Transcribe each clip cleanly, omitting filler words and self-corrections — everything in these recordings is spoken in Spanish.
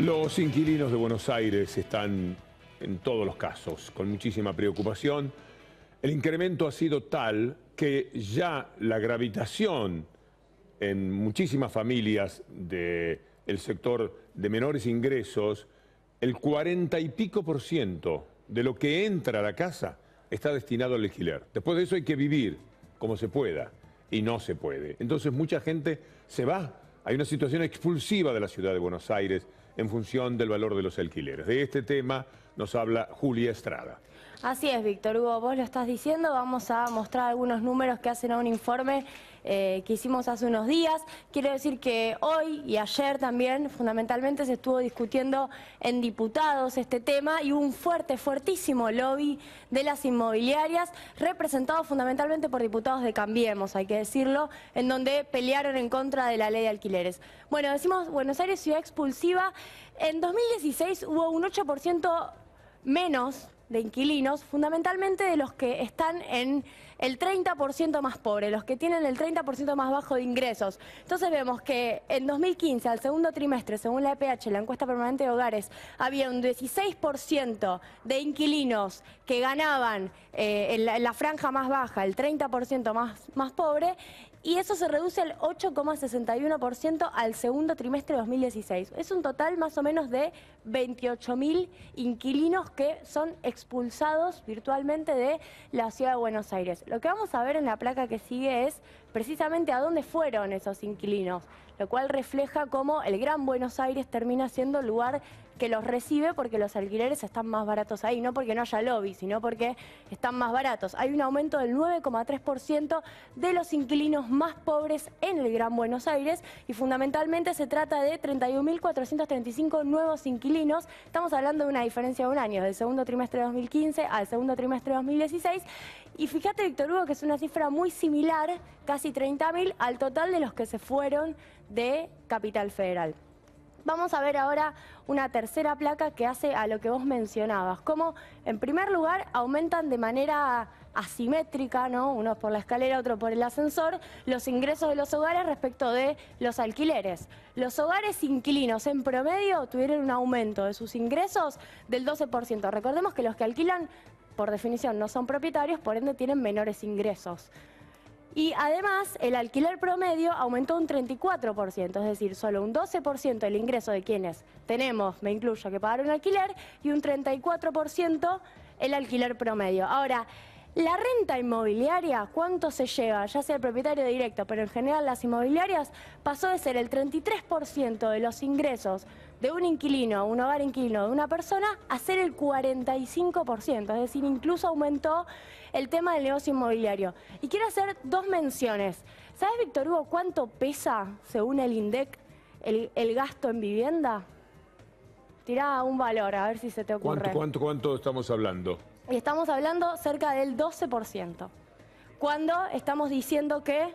Los inquilinos de Buenos Aires están, en todos los casos, con muchísima preocupación. El incremento ha sido tal que ya la gravitación en muchísimas familias del sector de menores ingresos, el 40 y pico % de lo que entra a la casa está destinado al alquiler. Después de eso hay que vivir como se pueda y no se puede. Entonces mucha gente se va. Hay una situación expulsiva de la ciudad de Buenos Aires en función del valor de los alquileres. De este tema nos habla Julia Estrada. Así es, Víctor Hugo, vos lo estás diciendo. Vamos a mostrar algunos números que hacen a un informe que hicimos hace unos días. Quiero decir que hoy y ayer también, fundamentalmente, se estuvo discutiendo en diputados este tema y hubo un fuertísimo lobby de las inmobiliarias, representado fundamentalmente por diputados de Cambiemos, hay que decirlo, en donde pelearon en contra de la ley de alquileres. Bueno, decimos Buenos Aires ciudad expulsiva. En 2016 hubo un 8% menos de inquilinos, fundamentalmente de los que están en el 30% más pobre, los que tienen el 30% más bajo de ingresos. Entonces vemos que en 2015, al segundo trimestre, según la EPH, la encuesta permanente de hogares, había un 16% de inquilinos que ganaban en la franja más baja, el 30% más pobre, y eso se reduce al 8,61% al segundo trimestre de 2016. Es un total más o menos de 28.000 inquilinos que son expulsados virtualmente de la ciudad de Buenos Aires. Lo que vamos a ver en la placa que sigue es precisamente a dónde fueron esos inquilinos, lo cual refleja cómo el Gran Buenos Aires termina siendo el lugar que los recibe porque los alquileres están más baratos ahí, no porque no haya lobby, sino porque están más baratos. Hay un aumento del 9,3% de los inquilinos más pobres en el Gran Buenos Aires y fundamentalmente se trata de 31.435 nuevos inquilinos. Estamos hablando de una diferencia de un año, del segundo trimestre de 2015 al segundo trimestre de 2016. Y fíjate, Víctor Hugo, que es una cifra muy similar, casi 30.000, al total de los que se fueron de Capital Federal. Vamos a ver ahora una tercera placa que hace a lo que vos mencionabas, cómo en primer lugar aumentan de manera asimétrica, ¿no? Uno por la escalera, otro por el ascensor, los ingresos de los hogares respecto de los alquileres. Los hogares inquilinos en promedio tuvieron un aumento de sus ingresos del 12%. Recordemos que los que alquilan, por definición, no son propietarios, por ende tienen menores ingresos. Y además, el alquiler promedio aumentó un 34%, es decir, solo un 12% del ingreso de quienes tenemos, me incluyo, que pagar un alquiler, y un 34% el alquiler promedio. Ahora, la renta inmobiliaria, ¿cuánto se lleva? Ya sea el propietario directo, pero en general las inmobiliarias, pasó de ser el 33% de los ingresos de un inquilino, un hogar inquilino de una persona, a ser el 45%, es decir, incluso aumentó el tema del negocio inmobiliario. Y quiero hacer dos menciones. ¿Sabes, Víctor Hugo, cuánto pesa, según el INDEC, el gasto en vivienda? Tirá un valor, a ver si se te ocurre. ¿Cuánto estamos hablando? Y estamos hablando cerca del 12%, cuando estamos diciendo que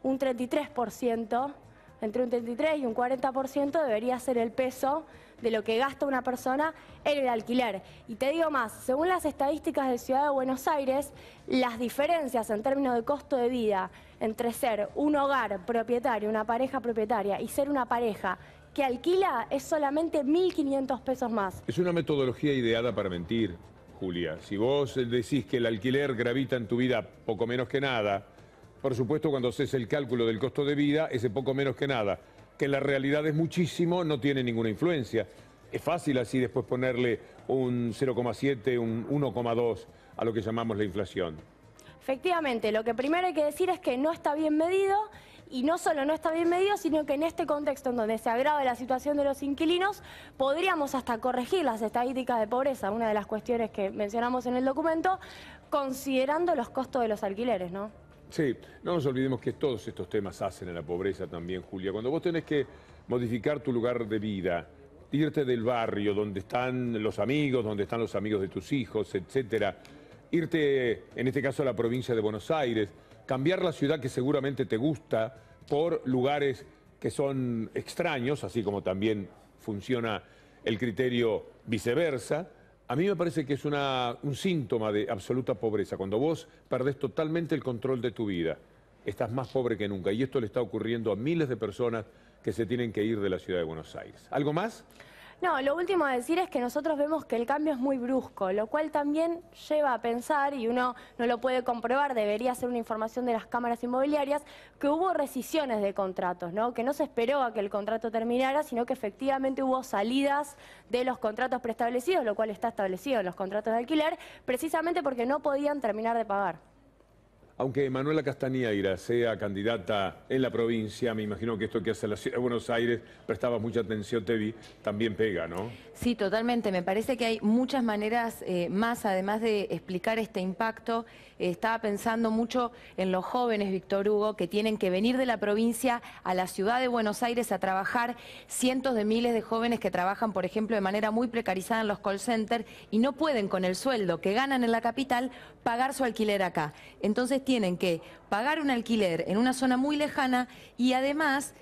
un 33%, entre un 33 y un 40% debería ser el peso de lo que gasta una persona en el alquiler. Y te digo más, según las estadísticas de Ciudad de Buenos Aires, las diferencias en términos de costo de vida entre ser un hogar propietario, una pareja propietaria, y ser una pareja que alquila es solamente 1.500 pesos más. Es una metodología ideada para mentir, Julia. Si vos decís que el alquiler gravita en tu vida poco menos que nada, por supuesto cuando haces el cálculo del costo de vida, ese poco menos que nada, que en la realidad es muchísimo, no tiene ninguna influencia. Es fácil así después ponerle un 0,7, un 1,2 a lo que llamamos la inflación. Efectivamente, lo que primero hay que decir es que no está bien medido, y no solo no está bien medido, sino que en este contexto en donde se agrava la situación de los inquilinos, podríamos hasta corregir las estadísticas de pobreza, una de las cuestiones que mencionamos en el documento, considerando los costos de los alquileres, ¿no? Sí, no nos olvidemos que todos estos temas hacen a la pobreza también, Julia. Cuando vos tenés que modificar tu lugar de vida, irte del barrio donde están los amigos de tus hijos, etcétera, irte, en este caso, a la provincia de Buenos Aires, cambiar la ciudad que seguramente te gusta por lugares que son extraños, así como también funciona el criterio viceversa. A mí me parece que es un síntoma de absoluta pobreza. Cuando vos perdés totalmente el control de tu vida, estás más pobre que nunca. Y esto le está ocurriendo a miles de personas que se tienen que ir de la ciudad de Buenos Aires. ¿Algo más? No, lo último a decir es que nosotros vemos que el cambio es muy brusco, lo cual también lleva a pensar, y uno no lo puede comprobar, debería ser una información de las cámaras inmobiliarias, que hubo rescisiones de contratos, ¿no? Que no se esperó a que el contrato terminara, sino que efectivamente hubo salidas de los contratos preestablecidos, lo cual está establecido en los contratos de alquiler, precisamente porque no podían terminar de pagar. Aunque Manuela Castañeira sea candidata en la provincia, me imagino que esto que hace la Ciudad de Buenos Aires, prestaba mucha atención, te vi, también pega, ¿no? Sí, totalmente. Me parece que hay muchas maneras más, además de explicar este impacto. Estaba pensando mucho en los jóvenes, Víctor Hugo, que tienen que venir de la provincia a la Ciudad de Buenos Aires a trabajar. Cientos de miles de jóvenes que trabajan, por ejemplo, de manera muy precarizada en los call centers y no pueden con el sueldo que ganan en la capital pagar su alquiler acá. Entonces tienen que pagar un alquiler en una zona muy lejana y además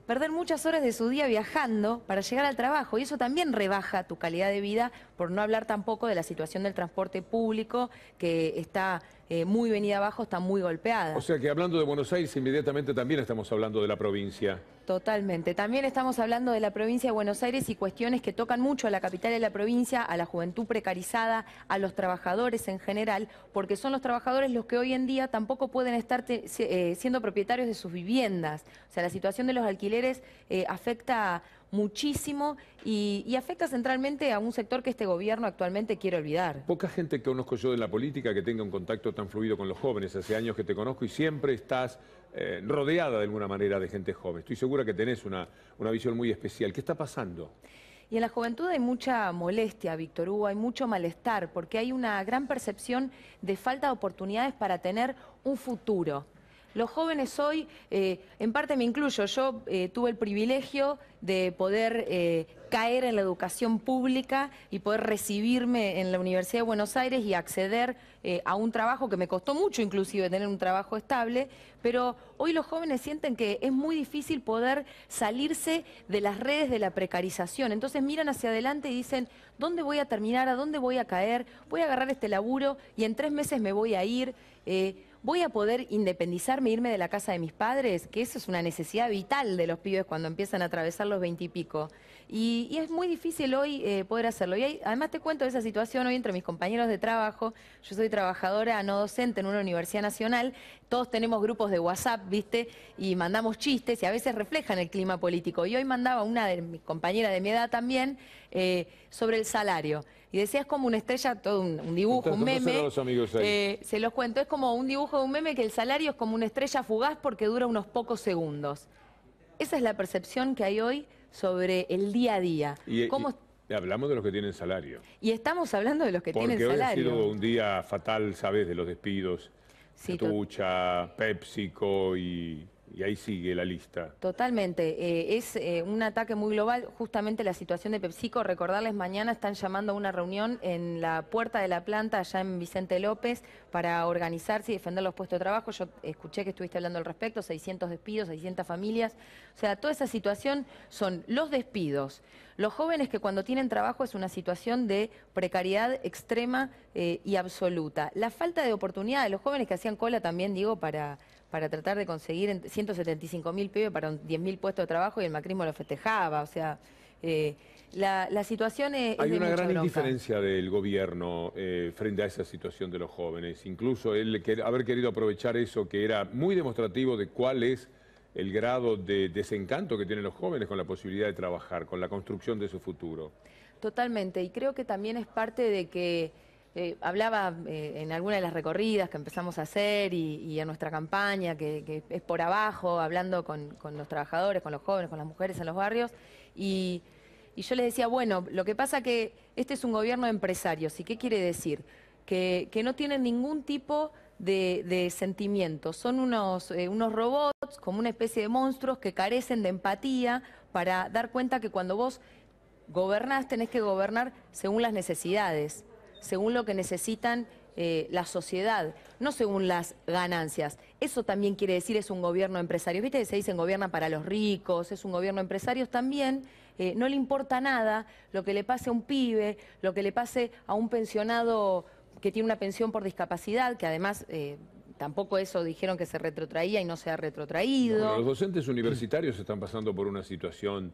perder muchas horas de su día viajando para llegar al trabajo, y eso también rebaja tu calidad de vida, por no hablar tampoco de la situación del transporte público, que está muy venida abajo, está muy golpeada. O sea que hablando de Buenos Aires, inmediatamente también estamos hablando de la provincia. Totalmente. También estamos hablando de la provincia de Buenos Aires y cuestiones que tocan mucho a la capital de la provincia, a la juventud precarizada, a los trabajadores en general, porque son los trabajadores los que hoy en día tampoco pueden estar siendo propietarios de sus viviendas. O sea, la situación de los alquileres afecta muchísimo y afecta centralmente a un sector que este gobierno actualmente quiere olvidar. Poca gente que conozco yo de la política que tenga un contacto tan fluido con los jóvenes. Hace años que te conozco y siempre estás rodeada de alguna manera de gente joven. Estoy segura que tenés una visión muy especial. ¿Qué está pasando? Y en la juventud hay mucha molestia, Víctor Hugo, hay mucho malestar, porque hay una gran percepción de falta de oportunidades para tener un futuro. Los jóvenes hoy, en parte me incluyo, yo tuve el privilegio de poder caer en la educación pública y poder recibirme en la Universidad de Buenos Aires y acceder a un trabajo que me costó mucho inclusive tener un trabajo estable, pero hoy los jóvenes sienten que es muy difícil poder salirse de las redes de la precarización. Entonces miran hacia adelante y dicen, ¿dónde voy a terminar? ¿A dónde voy a caer? Voy a agarrar este laburo y en 3 meses me voy a ir. ¿Voy a poder independizarme, irme de la casa de mis padres? Que eso es una necesidad vital de los pibes cuando empiezan a atravesar los 20 y pico. Y es muy difícil hoy poder hacerlo. Y además te cuento de esa situación hoy entre mis compañeros de trabajo. Yo soy trabajadora no docente en una universidad nacional. Todos tenemos grupos de WhatsApp, ¿viste? Y mandamos chistes y a veces reflejan el clima político. Y hoy mandaba una de mis compañeras de mi edad también sobre el salario. Y decía, es como una estrella, todo un dibujo, un meme. A los amigos ahí. Se los cuento, es como un dibujo de un meme que el salario es como una estrella fugaz porque dura unos pocos segundos. Esa es la percepción que hay hoy sobre el día a día. Hablamos de los que tienen salario. Y estamos hablando de los que tienen salario. Porque hoy ha sido un día fatal, ¿sabes? De los despidos. Sí, Tucha, PepsiCo y ahí sigue la lista. Totalmente. Es un ataque muy global. Justamente la situación de PepsiCo, recordarles, mañana están llamando a una reunión en la puerta de la planta, allá en Vicente López, para organizarse y defender los puestos de trabajo. Yo escuché que estuviste hablando al respecto, 600 despidos, 600 familias. O sea, toda esa situación son los despidos. Los jóvenes que cuando tienen trabajo es una situación de precariedad extrema y absoluta. La falta de oportunidad de los jóvenes que hacían cola también, digo, para tratar de conseguir 175.000 pibes para 10.000 puestos de trabajo y el macrismo lo festejaba. O sea, la situación es Hay de una mucha gran bronca. indiferencia del gobierno frente a esa situación de los jóvenes. Incluso él haber querido aprovechar eso que era muy demostrativo de cuál es el grado de desencanto que tienen los jóvenes con la posibilidad de trabajar, con la construcción de su futuro. Totalmente, y creo que también es parte de que hablaba en alguna de las recorridas que empezamos a hacer y en nuestra campaña, que es por abajo, hablando con los trabajadores, con los jóvenes, con las mujeres en los barrios, y yo les decía, bueno, lo que pasa que este es un gobierno de empresarios, ¿y qué quiere decir? Que no tienen ningún tipo de sentimientos, son unos robots, como una especie de monstruos que carecen de empatía para dar cuenta que cuando vos gobernás tenés que gobernar según las necesidades, según lo que necesitan la sociedad, no según las ganancias. Eso también quiere decir es un gobierno de empresarios. ¿Viste que se dicen gobierna para los ricos? Es un gobierno de empresarios también. No le importa nada lo que le pase a un pibe, lo que le pase a un pensionado que tiene una pensión por discapacidad, que además tampoco eso dijeron que se retrotraía y no se ha retrotraído. Bueno, los docentes universitarios están pasando por una situación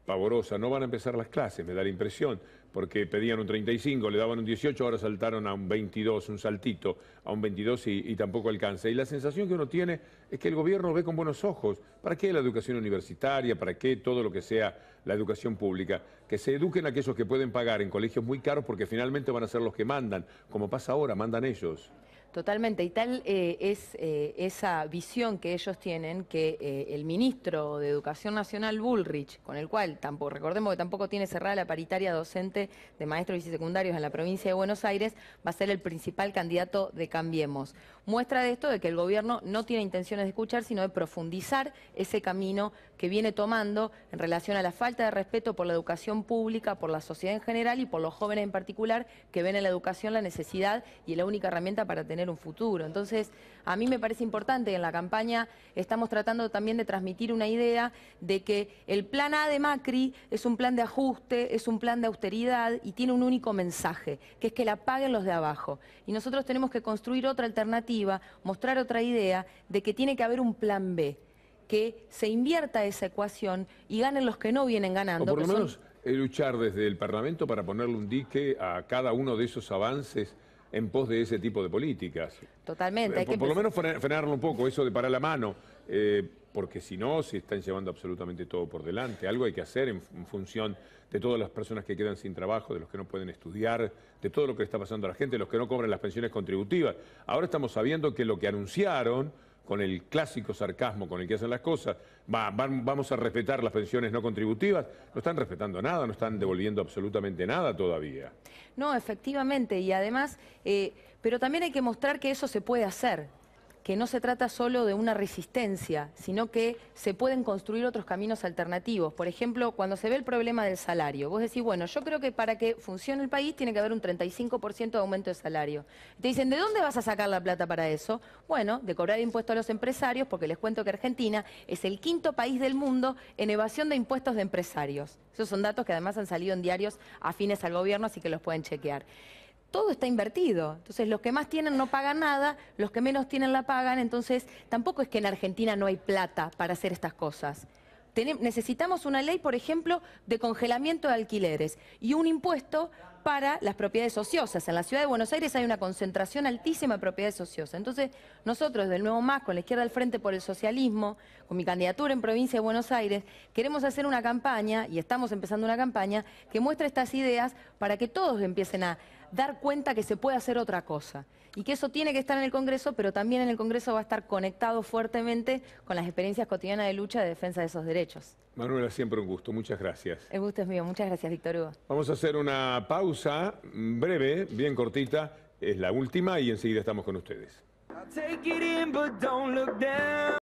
pavorosa. No van a empezar las clases, me da la impresión, porque pedían un 35, le daban un 18, ahora saltaron a un 22, un saltito a un 22 y tampoco alcanza. Y la sensación que uno tiene es que el gobierno lo ve con buenos ojos. ¿Para qué la educación universitaria? ¿Para qué todo lo que sea la educación pública? Que se eduquen aquellos que pueden pagar en colegios muy caros porque finalmente van a ser los que mandan, como pasa ahora, mandan ellos. Totalmente, y tal es esa visión que ellos tienen que el ministro de Educación Nacional, Bullrich, con el cual tampoco, recordemos que tampoco tiene cerrada la paritaria docente de maestros y secundarios en la provincia de Buenos Aires, va a ser el principal candidato de Cambiemos. Muestra de esto de que el gobierno no tiene intenciones de escuchar, sino de profundizar ese camino que viene tomando en relación a la falta de respeto por la educación pública, por la sociedad en general y por los jóvenes en particular, que ven en la educación la necesidad y la única herramienta para tener un futuro. Entonces, a mí me parece importante, en la campaña estamos tratando también de transmitir una idea de que el plan A de Macri es un plan de ajuste, es un plan de austeridad y tiene un único mensaje, que es que la paguen los de abajo. Y nosotros tenemos que construir otra alternativa, mostrar otra idea de que tiene que haber un plan B, que se invierta esa ecuación y ganen los que no vienen ganando. O por lo menos luchar desde el Parlamento para ponerle un dique a cada uno de esos avances en pos de ese tipo de políticas. Totalmente. Hay que por lo menos frenarlo un poco, eso de parar la mano, porque si no, se están llevando absolutamente todo por delante. Algo hay que hacer en función de todas las personas que quedan sin trabajo, de los que no pueden estudiar, de todo lo que está pasando a la gente, de los que no cobran las pensiones contributivas. Ahora estamos sabiendo que lo que anunciaron, con el clásico sarcasmo con el que hacen las cosas, vamos a respetar las pensiones no contributivas, no están respetando nada, no están devolviendo absolutamente nada todavía. No, efectivamente, y además, pero también hay que mostrar que eso se puede hacer, que no se trata solo de una resistencia, sino que se pueden construir otros caminos alternativos. Por ejemplo, cuando se ve el problema del salario, vos decís, bueno, yo creo que para que funcione el país tiene que haber un 35% de aumento de salario. Te dicen, ¿de dónde vas a sacar la plata para eso? Bueno, de cobrar impuestos a los empresarios, porque les cuento que Argentina es el quinto país del mundo en evasión de impuestos de empresarios. Esos son datos que además han salido en diarios afines al gobierno, así que los pueden chequear. Todo está invertido, entonces los que más tienen no pagan nada, los que menos tienen la pagan, entonces tampoco es que en Argentina no hay plata para hacer estas cosas. Necesitamos una ley, por ejemplo, de congelamiento de alquileres y un impuesto para las propiedades ociosas. En la ciudad de Buenos Aires hay una concentración altísima de propiedades ociosas. Entonces, nosotros del Nuevo MÁS, con la izquierda al frente por el socialismo, con mi candidatura en provincia de Buenos Aires, queremos hacer una campaña, y estamos empezando una campaña, que muestre estas ideas para que todos empiecen a dar cuenta que se puede hacer otra cosa. Y que eso tiene que estar en el Congreso, pero también en el Congreso va a estar conectado fuertemente con las experiencias cotidianas de lucha de defensa de esos derechos. Manuela, siempre un gusto. Muchas gracias. El gusto es mío. Muchas gracias, Víctor Hugo. Vamos a hacer una pausa breve, bien cortita. Es la última y enseguida estamos con ustedes.